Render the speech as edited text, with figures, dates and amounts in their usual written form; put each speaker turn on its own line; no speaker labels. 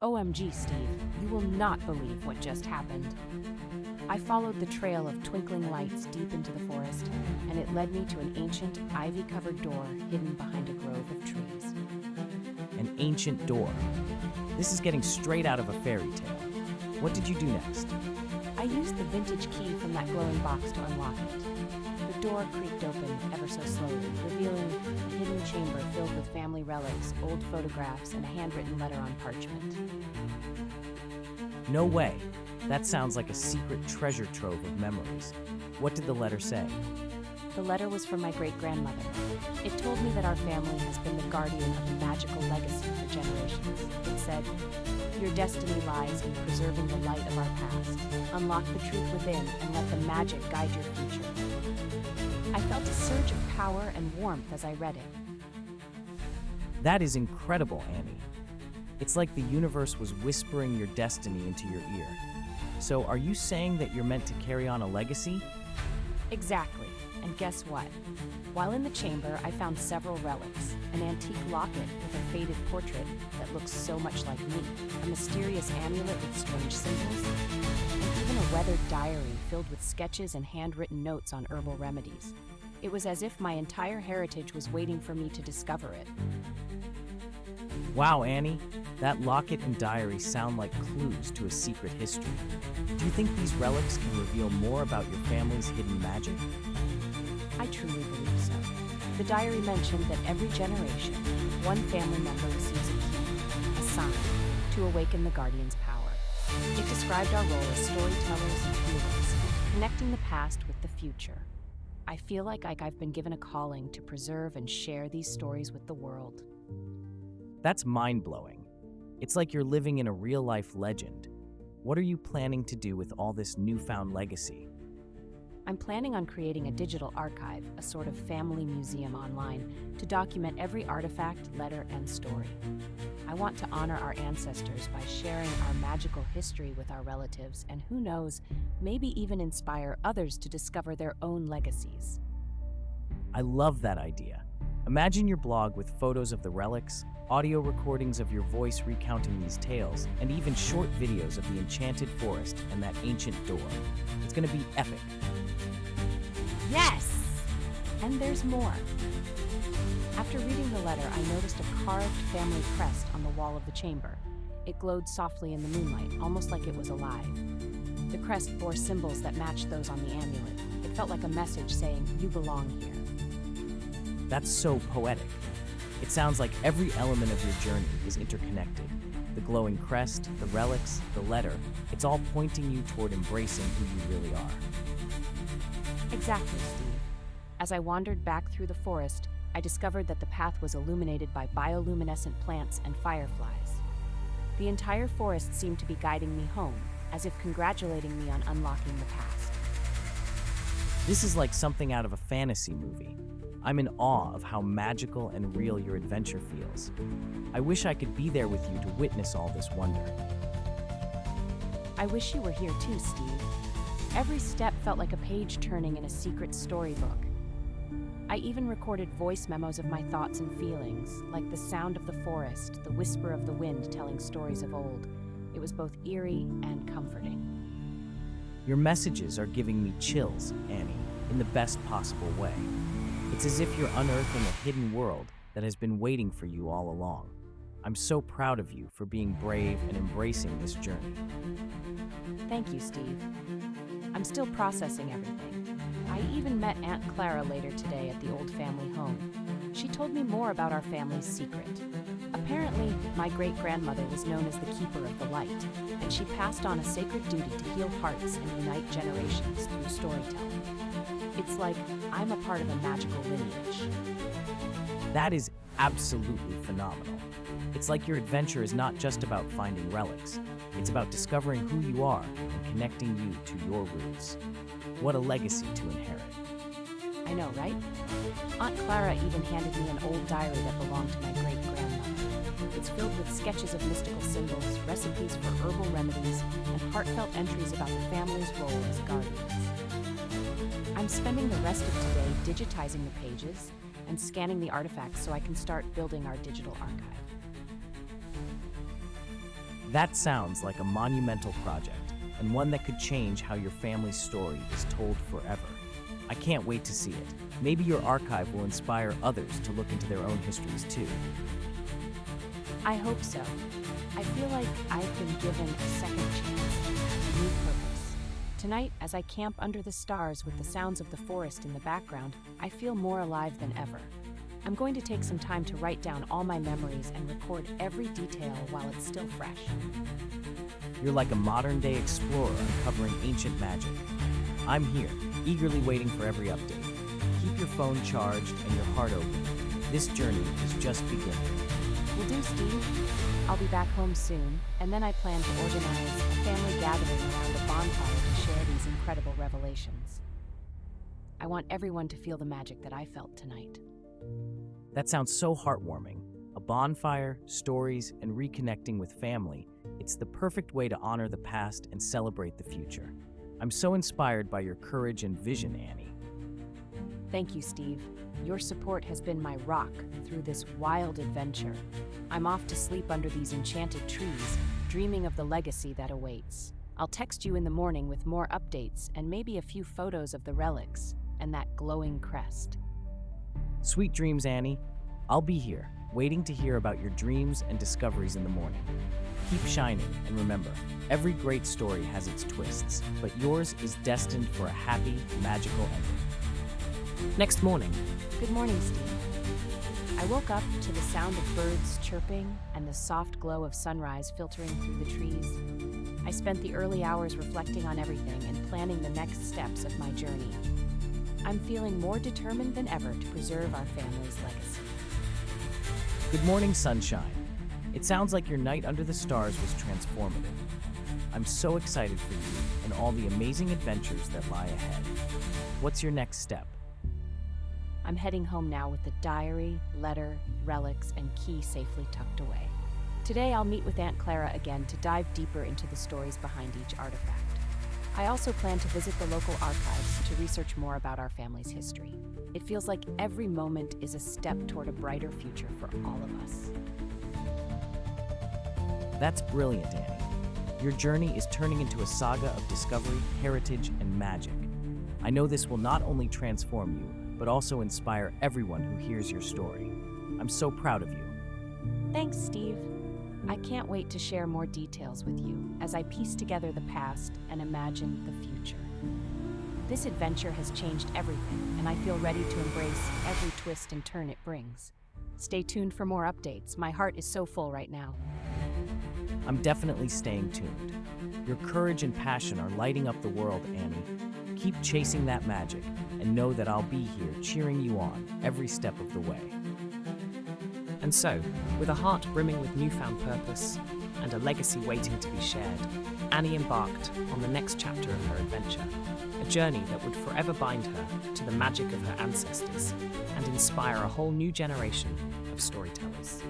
OMG, Steve, you will not believe what just happened. I followed the trail of twinkling lights deep into the forest, and it led me to an ancient, ivy-covered door hidden behind a grove of trees.
An ancient door. This is getting straight out of a fairy tale. What did you do next?
I used the vintage key from that glowing box to unlock it. The door creaked open ever so slowly, revealing a hidden chamber filled with family relics, old photographs, and a handwritten letter on parchment.
No way. That sounds like a secret treasure trove of memories. What did the letter say?
The letter was from my great-grandmother. It told me that our family has been the guardian of a magical legacy for generations. It said, "Your destiny lies in preserving the light of our past. Unlock the truth within and let the magic guide your future." I felt a surge of power and warmth as I read it.
That is incredible, Annie. It's like the universe was whispering your destiny into your ear. So are you saying that you're meant to carry on a legacy?
Exactly. And guess what? While in the chamber, I found several relics. An antique locket with a faded portrait that looks so much like me, a mysterious amulet with strange symbols, and even a weathered diary filled with sketches and handwritten notes on herbal remedies. It was as if my entire heritage was waiting for me to discover it.
Wow, Annie, that locket and diary sound like clues to a secret history. Do you think these relics can reveal more about your family's hidden magic?
I truly believe so. The diary mentioned that every generation, one family member receives a key, a sign, to awaken the guardian's power. It described our role as storytellers and healers, connecting the past with the future. I feel like I've been given a calling to preserve and share these stories with the world.
That's mind-blowing. It's like you're living in a real-life legend. What are you planning to do with all this newfound legacy?
I'm planning on creating a digital archive, a sort of family museum online, to document every artifact, letter, and story. I want to honor our ancestors by sharing our magical history with our relatives, and who knows, maybe even inspire others to discover their own legacies.
I love that idea. Imagine your blog with photos of the relics, audio recordings of your voice recounting these tales, and even short videos of the enchanted forest and that ancient door. It's going to be epic.
Yes! And there's more. After reading the letter, I noticed a carved family crest on the wall of the chamber. It glowed softly in the moonlight, almost like it was alive. The crest bore symbols that matched those on the amulet. It felt like a message saying, "You belong here."
That's so poetic. It sounds like every element of your journey is interconnected. The glowing crest, the relics, the letter, it's all pointing you toward embracing who you really are.
Exactly, Steve. As I wandered back through the forest, I discovered that the path was illuminated by bioluminescent plants and fireflies. The entire forest seemed to be guiding me home, as if congratulating me on unlocking the past.
This is like something out of a fantasy movie. I'm in awe of how magical and real your adventure feels. I wish I could be there with you to witness all this wonder.
I wish you were here too, Steve. Every step felt like a page turning in a secret storybook. I even recorded voice memos of my thoughts and feelings, like the sound of the forest, the whisper of the wind telling stories of old. It was both eerie and comforting.
Your messages are giving me chills, Annie, in the best possible way. It's as if you're unearthing a hidden world that has been waiting for you all along. I'm so proud of you for being brave and embracing this journey.
Thank you, Steve. I'm still processing everything. I even met Aunt Clara later today at the old family home. She told me more about our family's secret. Apparently, my great-grandmother was known as the Keeper of the Light, and she passed on a sacred duty to heal hearts and unite generations through storytelling. It's like I'm a part of a magical lineage.
That is absolutely phenomenal. It's like your adventure is not just about finding relics. It's about discovering who you are and connecting you to your roots. What a legacy to inherit.
I know, right? Aunt Clara even handed me an old diary that belonged to my great-grandmother. It's filled with sketches of mystical symbols, recipes for herbal remedies, and heartfelt entries about the family's role as guardians. I'm spending the rest of today digitizing the pages and scanning the artifacts so I can start building our digital archive.
That sounds like a monumental project, and one that could change how your family's story is told forever. I can't wait to see it. Maybe your archive will inspire others to look into their own histories too.
I hope so. I feel like I've been given a second chance, a new purpose. Tonight, as I camp under the stars with the sounds of the forest in the background, I feel more alive than ever. I'm going to take some time to write down all my memories and record every detail while it's still fresh.
You're like a modern-day explorer uncovering ancient magic. I'm here, eagerly waiting for every update. Keep your phone charged and your heart open. This journey is just beginning.
Will do, Steve. I'll be back home soon, and then I plan to organize a family gathering around a bonfire to share these incredible revelations. I want everyone to feel the magic that I felt tonight.
That sounds so heartwarming. A bonfire, stories, and reconnecting with family. It's the perfect way to honor the past and celebrate the future. I'm so inspired by your courage and vision, Annie.
Thank you, Steve. Your support has been my rock through this wild adventure. I'm off to sleep under these enchanted trees, dreaming of the legacy that awaits. I'll text you in the morning with more updates and maybe a few photos of the relics and that glowing crest.
Sweet dreams, Annie. I'll be here, waiting to hear about your dreams and discoveries in the morning. Keep shining, and remember, every great story has its twists, but yours is destined for a happy, magical ending.
Next morning.
Good morning, Steve. I woke up to the sound of birds chirping and the soft glow of sunrise filtering through the trees. I spent the early hours reflecting on everything and planning the next steps of my journey. I'm feeling more determined than ever to preserve our family's legacy.
Good morning, sunshine. It sounds like your night under the stars was transformative. I'm so excited for you and all the amazing adventures that lie ahead. What's your next step?
I'm heading home now with the diary, letter, relics, and key safely tucked away. Today I'll meet with Aunt Clara again to dive deeper into the stories behind each artifact. I also plan to visit the local archives to research more about our family's history. It feels like every moment is a step toward a brighter future for all of us.
That's brilliant, Annie. Your journey is turning into a saga of discovery, heritage, and magic. I know this will not only transform you, but also inspire everyone who hears your story. I'm so proud of you.
Thanks, Steve. I can't wait to share more details with you as I piece together the past and imagine the future. This adventure has changed everything, and I feel ready to embrace every twist and turn it brings. Stay tuned for more updates. My heart is so full right now.
I'm definitely staying tuned. Your courage and passion are lighting up the world, Annie. Keep chasing that magic, and know that I'll be here cheering you on every step of the way.
And so, with a heart brimming with newfound purpose and a legacy waiting to be shared, Annie embarked on the next chapter of her adventure, a journey that would forever bind her to the magic of her ancestors and inspire a whole new generation of storytellers.